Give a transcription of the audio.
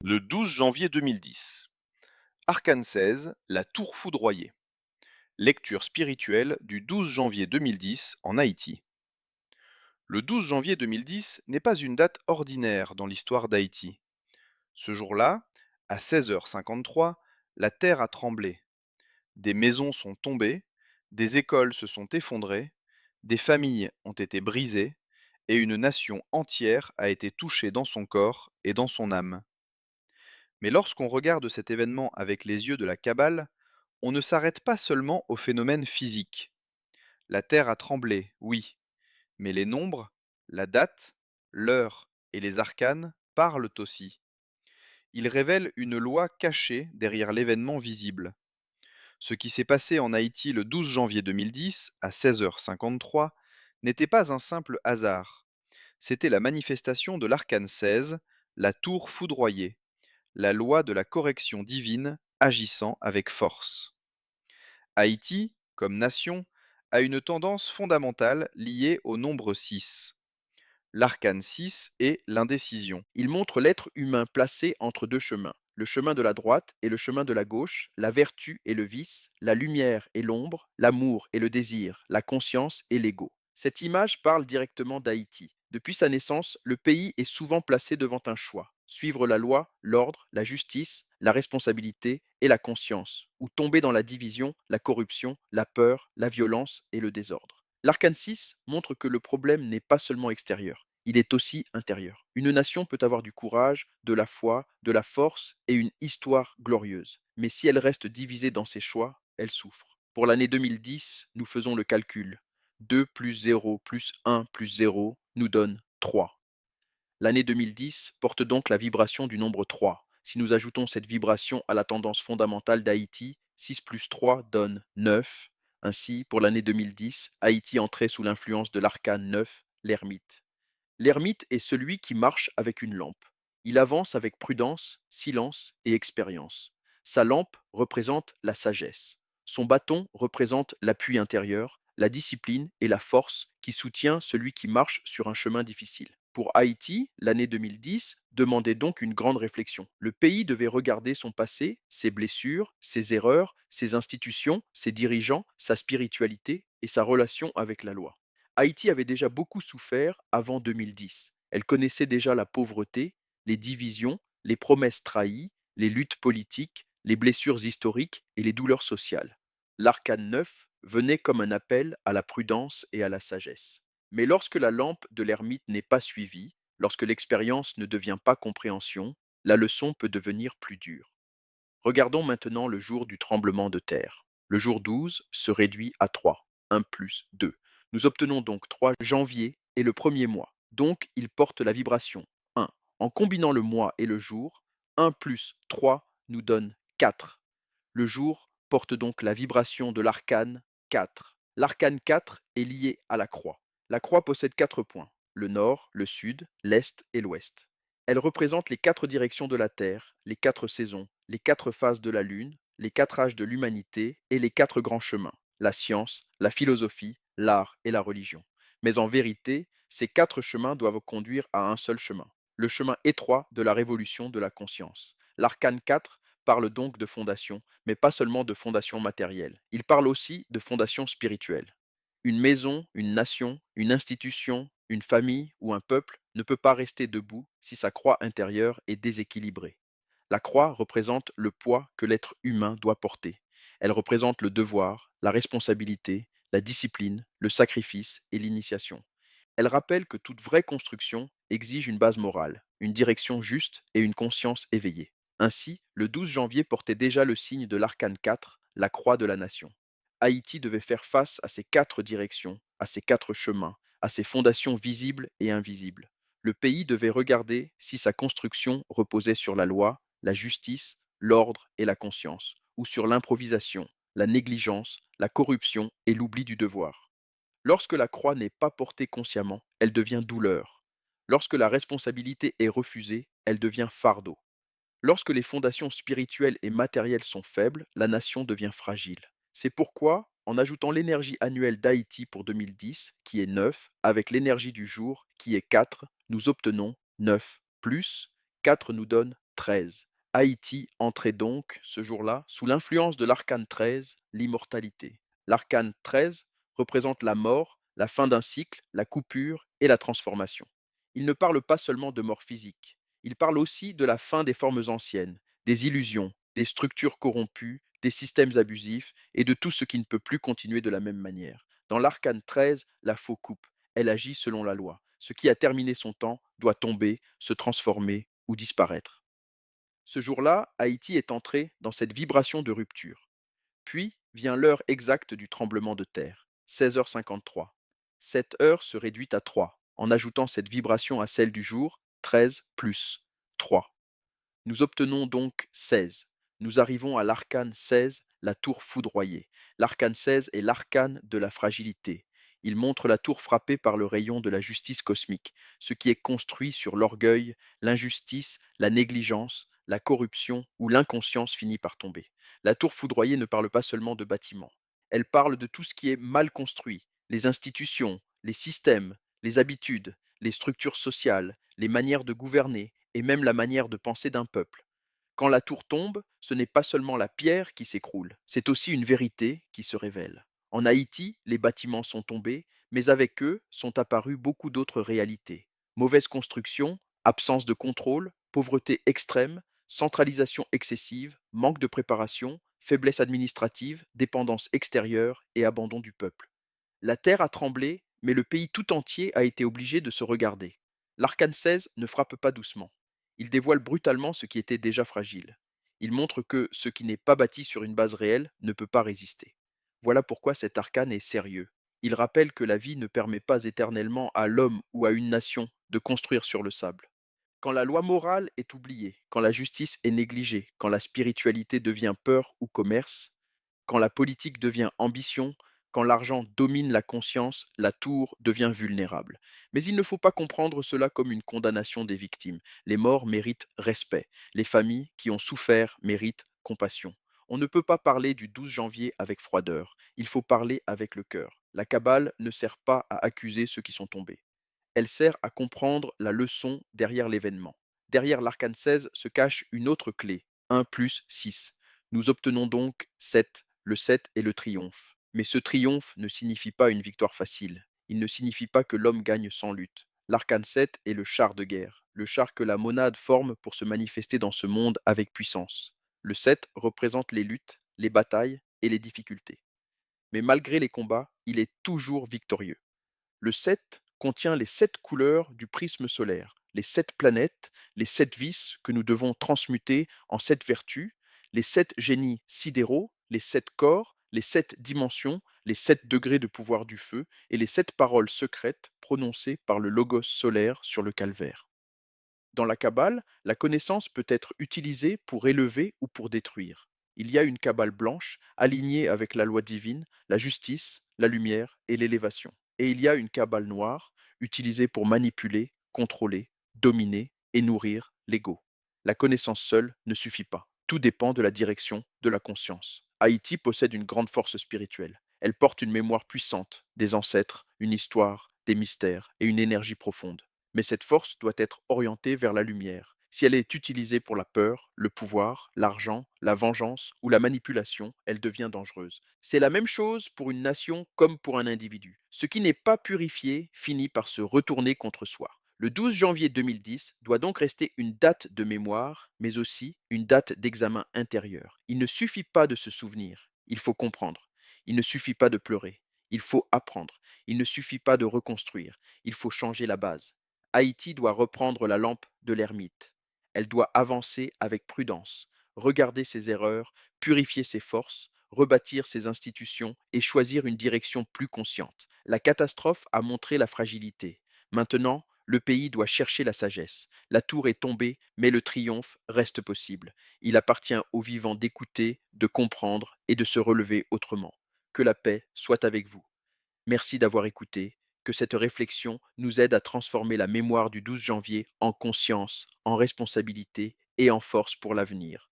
Le 12 janvier 2010. Arcane 16, la tour foudroyée. Lecture spirituelle du 12 janvier 2010 en Haïti. Le 12 janvier 2010 n'est pas une date ordinaire dans l'histoire d'Haïti. Ce jour-là, à 16h53, la terre a tremblé. Des maisons sont tombées, des écoles se sont effondrées, des familles ont été brisées, et une nation entière a été touchée dans son corps et dans son âme. Mais lorsqu'on regarde cet événement avec les yeux de la Kabbale, on ne s'arrête pas seulement au phénomène physique. La Terre a tremblé, oui, mais les nombres, la date, l'heure et les arcanes parlent aussi. Ils révèlent une loi cachée derrière l'événement visible. Ce qui s'est passé en Haïti le 12 janvier 2010 à 16h53 n'était pas un simple hasard. C'était la manifestation de l'arcane 16, la tour foudroyée, la loi de la correction divine agissant avec force. Haïti, comme nation, a une tendance fondamentale liée au nombre 6. L'arcane 6 est l'indécision. Il montre l'être humain placé entre deux chemins, le chemin de la droite et le chemin de la gauche, la vertu et le vice, la lumière et l'ombre, l'amour et le désir, la conscience et l'ego. Cette image parle directement d'Haïti. Depuis sa naissance, le pays est souvent placé devant un choix. Suivre la loi, l'ordre, la justice, la responsabilité et la conscience, ou tomber dans la division, la corruption, la peur, la violence et le désordre. L'arcane 6 montre que le problème n'est pas seulement extérieur, il est aussi intérieur. Une nation peut avoir du courage, de la foi, de la force et une histoire glorieuse. Mais si elle reste divisée dans ses choix, elle souffre. Pour l'année 2010, nous faisons le calcul. 2 plus 0 plus 1 plus 0 nous donne 3. L'année 2010 porte donc la vibration du nombre 3. Si nous ajoutons cette vibration à la tendance fondamentale d'Haïti, 6 plus 3 donne 9. Ainsi, pour l'année 2010, Haïti entrait sous l'influence de l'arcane 9, l'ermite. L'ermite est celui qui marche avec une lampe. Il avance avec prudence, silence et expérience. Sa lampe représente la sagesse. Son bâton représente l'appui intérieur, la discipline et la force qui soutient celui qui marche sur un chemin difficile. Pour Haïti, l'année 2010 demandait donc une grande réflexion. Le pays devait regarder son passé, ses blessures, ses erreurs, ses institutions, ses dirigeants, sa spiritualité et sa relation avec la loi. Haïti avait déjà beaucoup souffert avant 2010. Elle connaissait déjà la pauvreté, les divisions, les promesses trahies, les luttes politiques, les blessures historiques et les douleurs sociales. L'arcane 9 venait comme un appel à la prudence et à la sagesse. Mais lorsque la lampe de l'ermite n'est pas suivie, lorsque l'expérience ne devient pas compréhension, la leçon peut devenir plus dure. Regardons maintenant le jour du tremblement de terre. Le jour 12 se réduit à 3, 1 plus 2. Nous obtenons donc 3 janvier et le premier mois. Donc il porte la vibration 1. En combinant le mois et le jour, 1 plus 3 nous donne 4. Le jour porte donc la vibration de l'arcane 4. L'arcane 4 est lié à la croix. La croix possède 4 points, le nord, le sud, l'est et l'ouest. Elle représente les 4 directions de la Terre, les 4 saisons, les 4 phases de la Lune, les 4 âges de l'humanité et les 4 grands chemins, la science, la philosophie, l'art et la religion. Mais en vérité, ces 4 chemins doivent conduire à un seul chemin, le chemin étroit de la révolution de la conscience. L'arcane 4 parle donc de fondation, mais pas seulement de fondation matérielle. Il parle aussi de fondation spirituelle. Une maison, une nation, une institution, une famille ou un peuple ne peut pas rester debout si sa croix intérieure est déséquilibrée. La croix représente le poids que l'être humain doit porter. Elle représente le devoir, la responsabilité, la discipline, le sacrifice et l'initiation. Elle rappelle que toute vraie construction exige une base morale, une direction juste et une conscience éveillée. Ainsi, le 12 janvier portait déjà le signe de l'arcane 4, la croix de la nation. Haïti devait faire face à ces 4 directions, à ces 4 chemins, à ces fondations visibles et invisibles. Le pays devait regarder si sa construction reposait sur la loi, la justice, l'ordre et la conscience, ou sur l'improvisation, la négligence, la corruption et l'oubli du devoir. Lorsque la croix n'est pas portée consciemment, elle devient douleur. Lorsque la responsabilité est refusée, elle devient fardeau. Lorsque les fondations spirituelles et matérielles sont faibles, la nation devient fragile. C'est pourquoi, en ajoutant l'énergie annuelle d'Haïti pour 2010, qui est 9, avec l'énergie du jour, qui est 4, nous obtenons 9 plus 4 nous donne 13. Haïti entrait donc, ce jour-là, sous l'influence de l'arcane 13, l'immortalité. L'arcane 13 représente la mort, la fin d'un cycle, la coupure et la transformation. Il ne parle pas seulement de mort physique, il parle aussi de la fin des formes anciennes, des illusions, des structures corrompues, des systèmes abusifs et de tout ce qui ne peut plus continuer de la même manière. Dans l'arcane 13, la faux coupe, elle agit selon la loi. Ce qui a terminé son temps doit tomber, se transformer ou disparaître. Ce jour-là, Haïti est entré dans cette vibration de rupture. Puis vient l'heure exacte du tremblement de terre, 16h53. Cette heure se réduit à 3, en ajoutant cette vibration à celle du jour, 13 plus 3. Nous obtenons donc 16. Nous arrivons à l'arcane 16, la tour foudroyée. L'arcane 16 est l'arcane de la fragilité. Il montre la tour frappée par le rayon de la justice cosmique, ce qui est construit sur l'orgueil, l'injustice, la négligence, la corruption ou l'inconscience finit par tomber. La tour foudroyée ne parle pas seulement de bâtiments. Elle parle de tout ce qui est mal construit, les institutions, les systèmes, les habitudes, les structures sociales, les manières de gouverner, et même la manière de penser d'un peuple. Quand la tour tombe, ce n'est pas seulement la pierre qui s'écroule, c'est aussi une vérité qui se révèle. En Haïti, les bâtiments sont tombés, mais avec eux sont apparues beaucoup d'autres réalités. Mauvaise construction, absence de contrôle, pauvreté extrême, centralisation excessive, manque de préparation, faiblesse administrative, dépendance extérieure et abandon du peuple. La terre a tremblé, mais le pays tout entier a été obligé de se regarder. L'arcane 16 ne frappe pas doucement. Il dévoile brutalement ce qui était déjà fragile. Il montre que ce qui n'est pas bâti sur une base réelle ne peut pas résister. Voilà pourquoi cet arcane est sérieux. Il rappelle que la vie ne permet pas éternellement à l'homme ou à une nation de construire sur le sable. Quand la loi morale est oubliée, quand la justice est négligée, quand la spiritualité devient peur ou commerce, quand la politique devient ambition, quand l'argent domine la conscience, la tour devient vulnérable. Mais il ne faut pas comprendre cela comme une condamnation des victimes. Les morts méritent respect. Les familles qui ont souffert méritent compassion. On ne peut pas parler du 12 janvier avec froideur. Il faut parler avec le cœur. La cabale ne sert pas à accuser ceux qui sont tombés. Elle sert à comprendre la leçon derrière l'événement. Derrière l'arcane 16 se cache une autre clé, 1 plus 6. Nous obtenons donc 7. Le 7 est le triomphe. Mais ce triomphe ne signifie pas une victoire facile. Il ne signifie pas que l'homme gagne sans lutte. L'arcane 7 est le char de guerre, le char que la monade forme pour se manifester dans ce monde avec puissance. Le 7 représente les luttes, les batailles et les difficultés. Mais malgré les combats, il est toujours victorieux. Le 7 contient les 7 couleurs du prisme solaire, les 7 planètes, les 7 vices que nous devons transmuter en 7 vertus, les 7 génies sidéraux, les 7 corps, les 7 dimensions, les 7 degrés de pouvoir du feu et les 7 paroles secrètes prononcées par le logos solaire sur le calvaire. Dans la Kabbale, la connaissance peut être utilisée pour élever ou pour détruire. Il y a une Kabbale blanche, alignée avec la loi divine, la justice, la lumière et l'élévation. Et il y a une Kabbale noire, utilisée pour manipuler, contrôler, dominer et nourrir l'ego. La connaissance seule ne suffit pas. Tout dépend de la direction de la conscience. Haïti possède une grande force spirituelle. Elle porte une mémoire puissante, des ancêtres, une histoire, des mystères et une énergie profonde. Mais cette force doit être orientée vers la lumière. Si elle est utilisée pour la peur, le pouvoir, l'argent, la vengeance ou la manipulation, elle devient dangereuse. C'est la même chose pour une nation comme pour un individu. Ce qui n'est pas purifié finit par se retourner contre soi. Le 12 janvier 2010 doit donc rester une date de mémoire, mais aussi une date d'examen intérieur. Il ne suffit pas de se souvenir, il faut comprendre. Il ne suffit pas de pleurer, il faut apprendre. Il ne suffit pas de reconstruire, il faut changer la base. Haïti doit reprendre la lampe de l'ermite. Elle doit avancer avec prudence, regarder ses erreurs, purifier ses forces, rebâtir ses institutions et choisir une direction plus consciente. La catastrophe a montré la fragilité. Maintenant, le pays doit chercher la sagesse. La tour est tombée, mais le triomphe reste possible. Il appartient aux vivants d'écouter, de comprendre et de se relever autrement. Que la paix soit avec vous. Merci d'avoir écouté. Que cette réflexion nous aide à transformer la mémoire du 12 janvier en conscience, en responsabilité et en force pour l'avenir.